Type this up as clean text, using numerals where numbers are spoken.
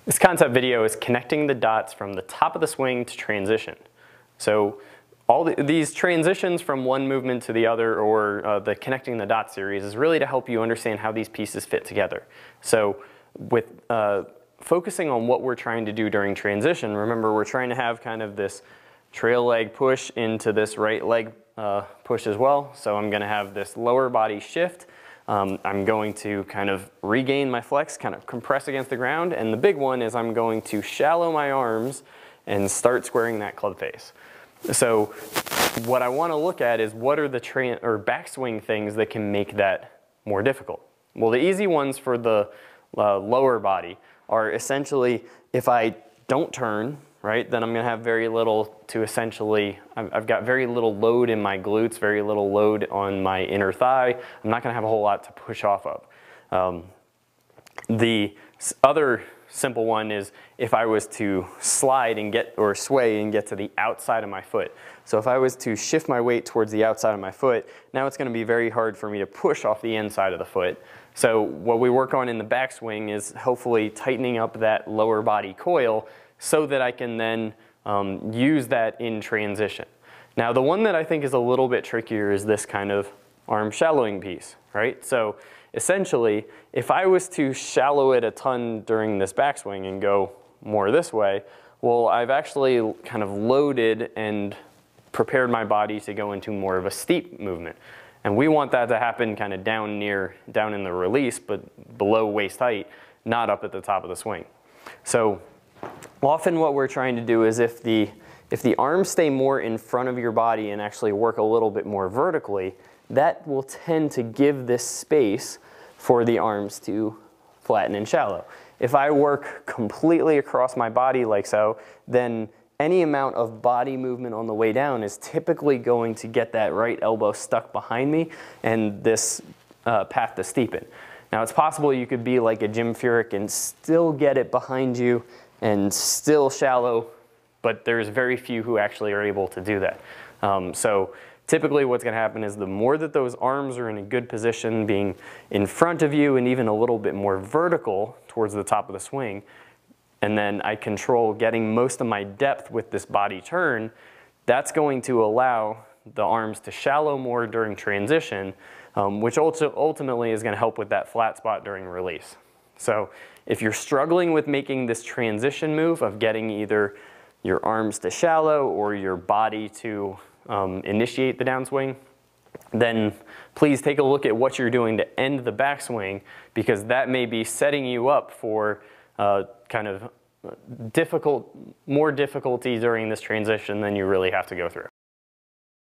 This concept video is connecting the dots from the top of the swing to transition. So these transitions from one movement to the other, or the connecting the dots series, is really to help you understand how these pieces fit together. So with focusing on what we're trying to do during transition, remember we're trying to have kind of this trail leg push into this right leg push as well. So I'm going to have this lower body shift. I'm going to kind of regain my flex, kind of compress against the ground, and the big one is I'm going to shallow my arms and start squaring that club face. So what I want to look at is what are the backswing things that can make that more difficult. Well, the easy ones for the lower body are essentially if I don't turn, right, then I'm going to have very little to essentially, I've got very little load in my glutes, very little load on my inner thigh. I'm not going to have a whole lot to push off of. The other simple one is if I was to slide and or sway and get to the outside of my foot. So if I was to shift my weight towards the outside of my foot, now it's going to be very hard for me to push off the inside of the foot. So what we work on in the backswing is hopefully tightening up that lower body coil so that I can then use that in transition. Now the one that I think is a little bit trickier is this kind of arm shallowing piece, right? So essentially, if I was to shallow it a ton during this backswing and go more this way, well, I've actually kind of loaded and prepared my body to go into more of a steep movement. And we want that to happen kind of down in the release, but below waist height, not up at the top of the swing. So often what we're trying to do is if the arms stay more in front of your body and actually work a little bit more vertically, that will tend to give this space for the arms to flatten and shallow. If I work completely across my body like so, then any amount of body movement on the way down is typically going to get that right elbow stuck behind me and this path to steepen. Now it's possible you could be like a Jim Furyk and still get it behind you and still shallow, but there's very few who actually are able to do that. So typically what's going to happen is the more that those arms are in a good position, being in front of you and even a little bit more vertical towards the top of the swing, and then I control getting most of my depth with this body turn, that's going to allow the arms to shallow more during transition, which ultimately is going to help with that flat spot during release. So if you're struggling with making this transition move of getting either your arms to shallow or your body to initiate the downswing, then please take a look at what you're doing to end the backswing, because that may be setting you up for kind of more difficulty during this transition than you really have to go through.